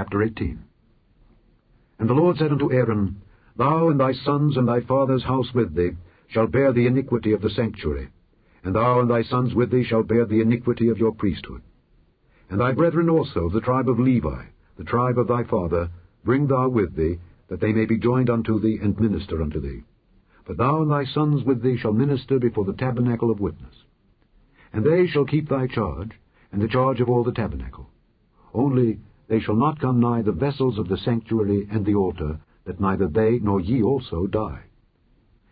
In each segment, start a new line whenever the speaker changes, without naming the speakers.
Chapter 18. And the Lord said unto Aaron, Thou and thy sons and thy father's house with thee shall bear the iniquity of the sanctuary, and thou and thy sons with thee shall bear the iniquity of your priesthood. And thy brethren also, the tribe of Levi, the tribe of thy father, bring thou with thee, that they may be joined unto thee and minister unto thee. But thou and thy sons with thee shall minister before the tabernacle of witness. And they shall keep thy charge, and the charge of all the tabernacle. Only they shall not come nigh the vessels of the sanctuary and the altar, that neither they nor ye also die.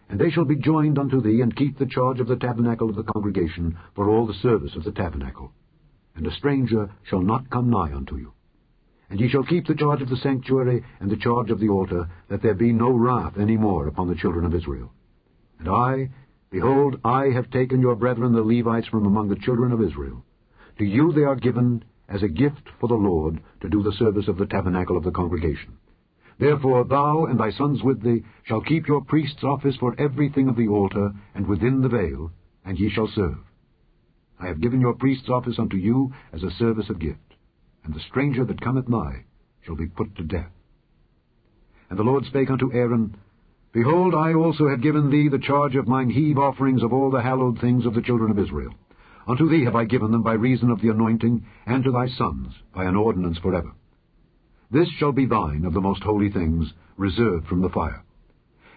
And they shall be joined unto thee, and keep the charge of the tabernacle of the congregation for all the service of the tabernacle. And a stranger shall not come nigh unto you. And ye shall keep the charge of the sanctuary and the charge of the altar, that there be no wrath any more upon the children of Israel. And I, behold, I have taken your brethren the Levites from among the children of Israel. To you they are given as a gift for the Lord, to do the service of the tabernacle of the congregation. Therefore thou and thy sons with thee shall keep your priest's office for everything of the altar, and within the veil, and ye shall serve. I have given your priest's office unto you as a service of gift, and the stranger that cometh nigh shall be put to death. And the Lord spake unto Aaron, Behold, I also have given thee the charge of mine heave offerings of all the hallowed things of the children of Israel. Unto thee have I given them by reason of the anointing, and to thy sons by an ordinance forever. This shall be thine of the most holy things, reserved from the fire.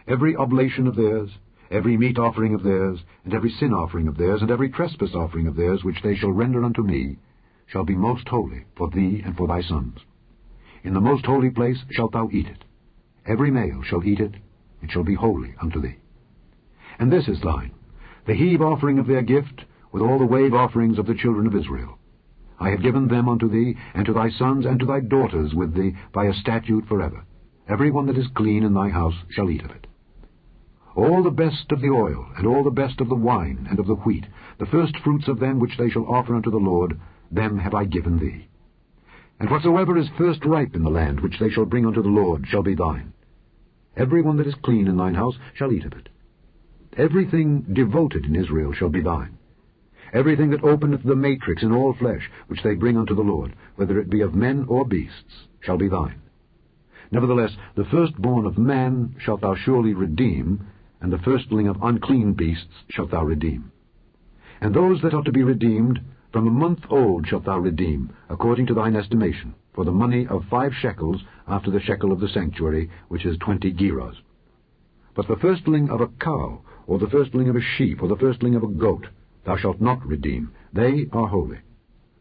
Every oblation of theirs, every meat offering of theirs, and every sin offering of theirs, and every trespass offering of theirs, which they shall render unto me, shall be most holy for thee and for thy sons. In the most holy place shalt thou eat it. Every male shall eat it, it shall be holy unto thee. And this is thine, the heave offering of their gift, with all the wave offerings of the children of Israel. I have given them unto thee, and to thy sons, and to thy daughters with thee, by a statute forever. Every one that is clean in thy house shall eat of it. All the best of the oil, and all the best of the wine, and of the wheat, the first fruits of them which they shall offer unto the Lord, them have I given thee. And whatsoever is first ripe in the land, which they shall bring unto the Lord, shall be thine. Every one that is clean in thine house shall eat of it. Everything devoted in Israel shall be thine. Everything that openeth the matrix in all flesh, which they bring unto the Lord, whether it be of men or beasts, shall be thine. Nevertheless, the firstborn of man shalt thou surely redeem, and the firstling of unclean beasts shalt thou redeem. And those that are to be redeemed, from a month old shalt thou redeem, according to thine estimation, for the money of 5 shekels after the shekel of the sanctuary, which is 20 gerahs. But the firstling of a cow, or the firstling of a sheep, or the firstling of a goat, thou shalt not redeem. They are holy.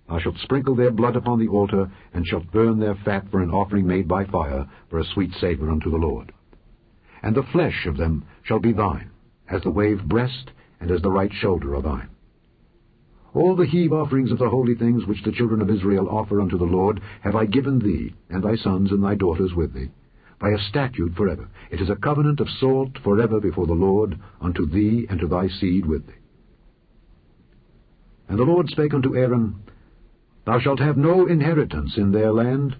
Thou shalt sprinkle their blood upon the altar, and shalt burn their fat for an offering made by fire, for a sweet savour unto the Lord. And the flesh of them shall be thine, as the wave breast, and as the right shoulder are thine. All the heave offerings of the holy things which the children of Israel offer unto the Lord have I given thee, and thy sons and thy daughters with thee, by a statute forever. It is a covenant of salt forever before the Lord, unto thee and to thy seed with thee. And the Lord spake unto Aaron, Thou shalt have no inheritance in their land,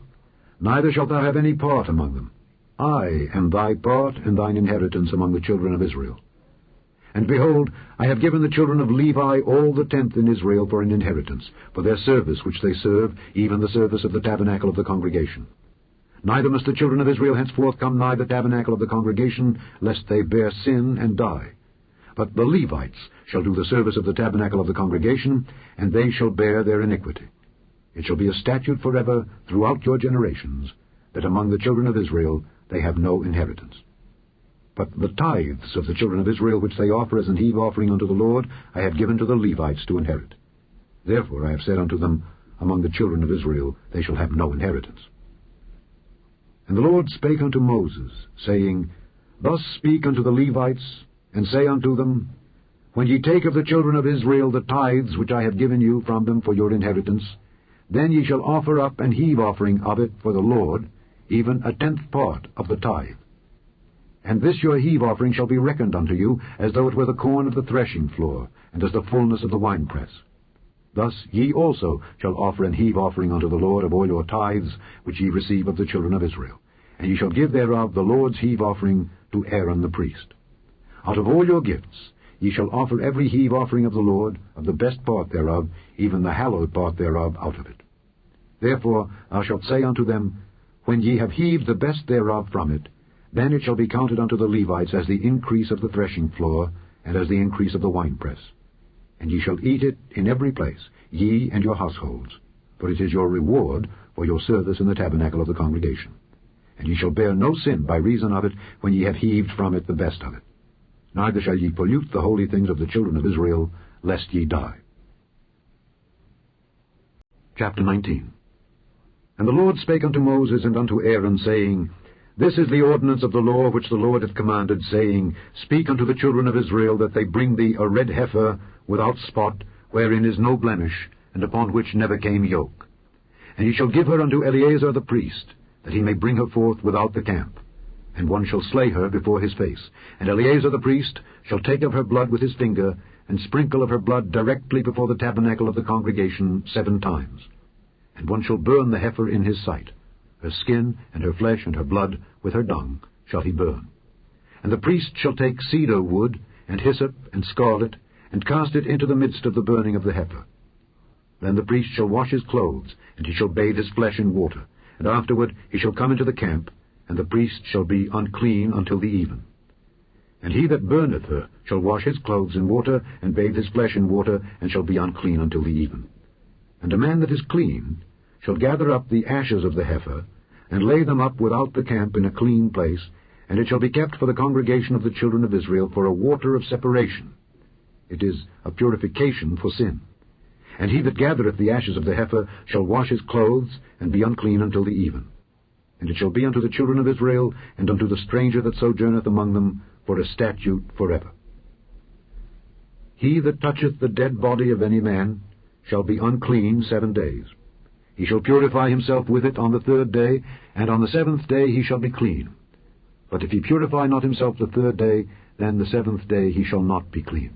neither shalt thou have any part among them. I am thy part and thine inheritance among the children of Israel. And behold, I have given the children of Levi all the tenth in Israel for an inheritance, for their service which they serve, even the service of the tabernacle of the congregation. Neither must the children of Israel henceforth come nigh the tabernacle of the congregation, lest they bear sin and die. But the Levites shall do the service of the tabernacle of the congregation, and they shall bear their iniquity. It shall be a statute forever throughout your generations, that among the children of Israel they have no inheritance. But the tithes of the children of Israel which they offer as an heave offering unto the Lord, I have given to the Levites to inherit. Therefore I have said unto them, Among the children of Israel they shall have no inheritance. And the Lord spake unto Moses, saying, Thus speak unto the Levites, and say unto them, When ye take of the children of Israel the tithes which I have given you from them for your inheritance, then ye shall offer up an heave offering of it for the Lord, even a 10th part of the tithe. And this your heave offering shall be reckoned unto you, as though it were the corn of the threshing floor, and as the fullness of the winepress. Thus ye also shall offer an heave offering unto the Lord of all your tithes, which ye receive of the children of Israel. And ye shall give thereof the Lord's heave offering to Aaron the priest. Out of all your gifts ye shall offer every heave offering of the Lord, of the best part thereof, even the hallowed part thereof out of it. Therefore thou shalt say unto them, when ye have heaved the best thereof from it, then it shall be counted unto the Levites as the increase of the threshing floor, and as the increase of the winepress. And ye shall eat it in every place, ye and your households, for it is your reward for your service in the tabernacle of the congregation. And ye shall bear no sin by reason of it, when ye have heaved from it the best of it. Neither shall ye pollute the holy things of the children of Israel, lest ye die. Chapter 19. And the Lord spake unto Moses and unto Aaron, saying, This is the ordinance of the law which the Lord hath commanded, saying, Speak unto the children of Israel, that they bring thee a red heifer without spot, wherein is no blemish, and upon which never came yoke. And ye shall give her unto Eleazar the priest, that he may bring her forth without the camp. And one shall slay her before his face. And Eleazar the priest shall take of her blood with his finger, and sprinkle of her blood directly before the tabernacle of the congregation 7 times. And one shall burn the heifer in his sight. Her skin, and her flesh, and her blood, with her dung, shall he burn. And the priest shall take cedar wood, and hyssop, and scarlet, and cast it into the midst of the burning of the heifer. Then the priest shall wash his clothes, and he shall bathe his flesh in water. And afterward he shall come into the camp, and the priest shall be unclean until the even. And he that burneth her shall wash his clothes in water, and bathe his flesh in water, and shall be unclean until the even. And a man that is clean shall gather up the ashes of the heifer, and lay them up without the camp in a clean place, and it shall be kept for the congregation of the children of Israel for a water of separation. It is a purification for sin. And he that gathereth the ashes of the heifer shall wash his clothes, and be unclean until the even. And it shall be unto the children of Israel, and unto the stranger that sojourneth among them, for a statute forever. He that toucheth the dead body of any man shall be unclean 7 days. He shall purify himself with it on the 3rd day, and on the 7th day he shall be clean. But if he purify not himself the 3rd day, then the 7th day he shall not be clean.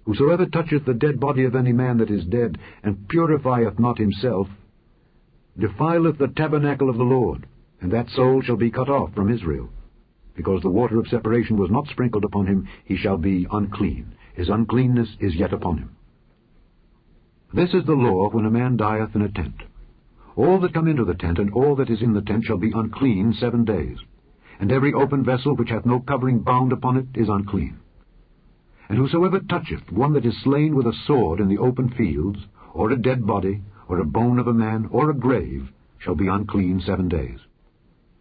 Whosoever toucheth the dead body of any man that is dead, and purifieth not himself, defileth the tabernacle of the Lord, and that soul shall be cut off from Israel. Because the water of separation was not sprinkled upon him, he shall be unclean. His uncleanness is yet upon him. This is the law when a man dieth in a tent. All that come into the tent, and all that is in the tent, shall be unclean 7 days. And every open vessel which hath no covering bound upon it is unclean. And whosoever toucheth one that is slain with a sword in the open fields, or a dead body, or a bone of a man, or a grave, shall be unclean 7 days.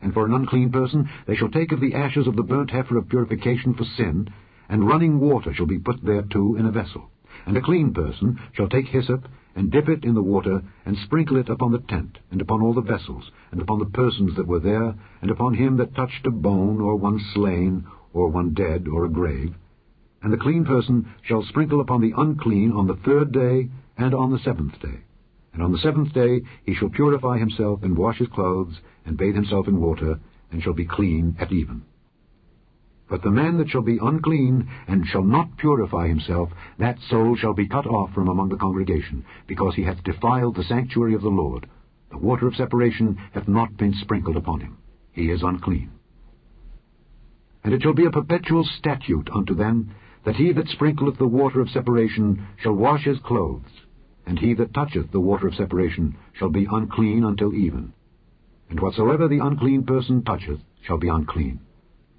And for an unclean person they shall take of the ashes of the burnt heifer of purification for sin, and running water shall be put thereto in a vessel. And a clean person shall take hyssop, and dip it in the water, and sprinkle it upon the tent, and upon all the vessels, and upon the persons that were there, and upon him that touched a bone, or one slain, or one dead, or a grave. And the clean person shall sprinkle upon the unclean on the 3rd day, and on the 7th day. And on the 7th day he shall purify himself, and wash his clothes, and bathe himself in water, and shall be clean at even. But the man that shall be unclean, and shall not purify himself, that soul shall be cut off from among the congregation, because he hath defiled the sanctuary of the Lord. The water of separation hath not been sprinkled upon him. He is unclean. And it shall be a perpetual statute unto them, that he that sprinkleth the water of separation shall wash his clothes, and he that toucheth the water of separation shall be unclean until even. And whatsoever the unclean person toucheth shall be unclean,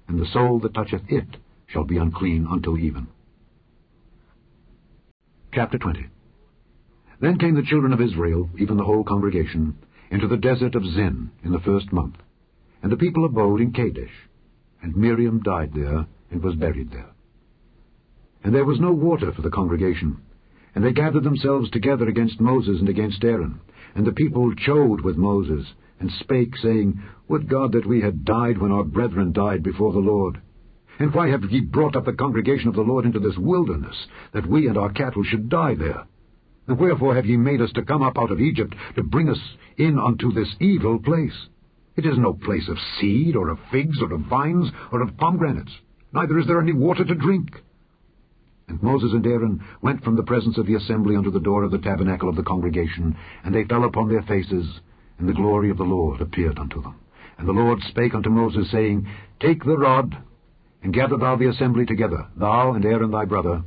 and the soul that toucheth it shall be unclean until even. Chapter 20. Then came the children of Israel, even the whole congregation, into the desert of Zin in the 1st month, and the people abode in Kadesh. And Miriam died there, and was buried there. And there was no water for the congregation, and they gathered themselves together against Moses and against Aaron. And the people chode with Moses, and spake, saying, Would God that we had died when our brethren died before the Lord! And why have ye brought up the congregation of the Lord into this wilderness, that we and our cattle should die there? And wherefore have ye made us to come up out of Egypt, to bring us in unto this evil place? It is no place of seed, or of figs, or of vines, or of pomegranates, neither is there any water to drink. And Moses and Aaron went from the presence of the assembly unto the door of the tabernacle of the congregation, and they fell upon their faces, and the glory of the Lord appeared unto them. And the Lord spake unto Moses, saying, Take the rod, and gather thou the assembly together, thou and Aaron thy brother,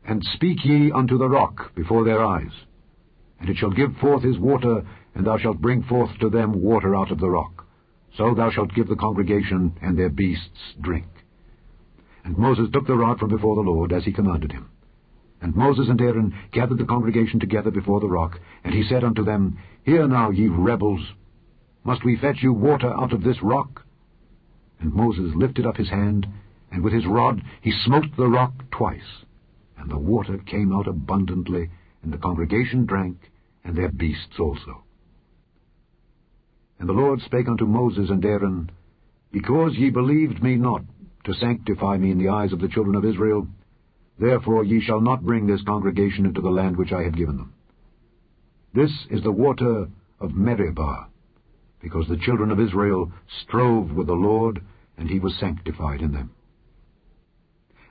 and speak ye unto the rock before their eyes. And it shall give forth his water, and thou shalt bring forth to them water out of the rock. So thou shalt give the congregation and their beasts drink. And Moses took the rod from before the Lord, as he commanded him. And Moses and Aaron gathered the congregation together before the rock, and he said unto them, Hear now, ye rebels, must we fetch you water out of this rock? And Moses lifted up his hand, and with his rod he smote the rock twice, and the water came out abundantly, and the congregation drank, and their beasts also. And the Lord spake unto Moses and Aaron, Because ye believed me not, to sanctify me in the eyes of the children of Israel, therefore ye shall not bring this congregation into the land which I have given them. This is the water of Meribah, because the children of Israel strove with the Lord, and he was sanctified in them.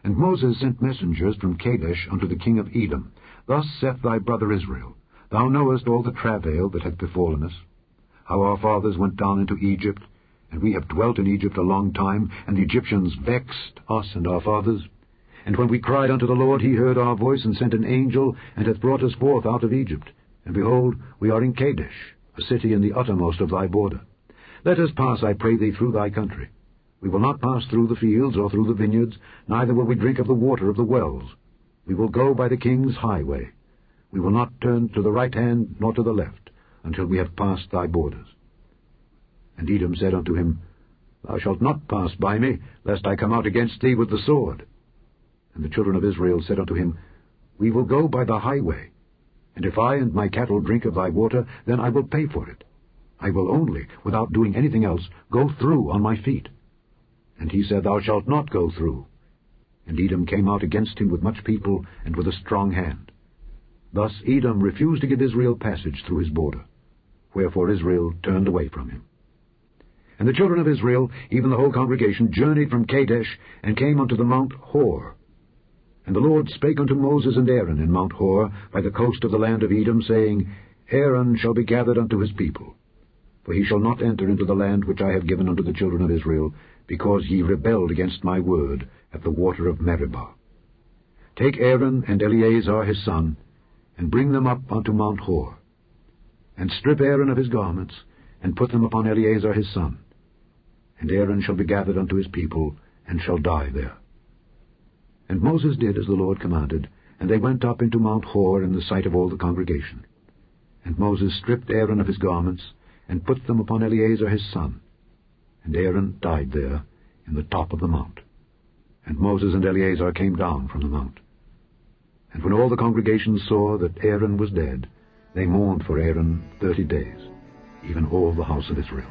And Moses sent messengers from Kadesh unto the king of Edom. Thus saith thy brother Israel, Thou knowest all the travail that hath befallen us, how our fathers went down into Egypt, and we have dwelt in Egypt a long time, and the Egyptians vexed us and our fathers. And when we cried unto the Lord, he heard our voice, and sent an angel, and hath brought us forth out of Egypt. And behold, we are in Kadesh, a city in the uttermost of thy border. Let us pass, I pray thee, through thy country. We will not pass through the fields or through the vineyards, neither will we drink of the water of the wells. We will go by the king's highway. We will not turn to the right hand nor to the left, until we have passed thy borders. And Edom said unto him, Thou shalt not pass by me, lest I come out against thee with the sword. And the children of Israel said unto him, We will go by the highway, and if I and my cattle drink of thy water, then I will pay for it. I will only, without doing anything else, go through on my feet. And he said, Thou shalt not go through. And Edom came out against him with much people, and with a strong hand. Thus Edom refused to give Israel passage through his border, wherefore Israel turned away from him. And the children of Israel, even the whole congregation, journeyed from Kadesh, and came unto the Mount Hor. And the Lord spake unto Moses and Aaron in Mount Hor, by the coast of the land of Edom, saying, Aaron shall be gathered unto his people, for he shall not enter into the land which I have given unto the children of Israel, because ye rebelled against my word at the water of Meribah. Take Aaron and Eleazar his son, and bring them up unto Mount Hor, and strip Aaron of his garments, and put them upon Eleazar his son. And Aaron shall be gathered unto his people, and shall die there. And Moses did as the Lord commanded, and they went up into Mount Hor in the sight of all the congregation. And Moses stripped Aaron of his garments, and put them upon Eleazar his son. And Aaron died there in the top of the mount. And Moses and Eleazar came down from the mount. And when all the congregation saw that Aaron was dead, they mourned for Aaron 30 days, even all the house of Israel.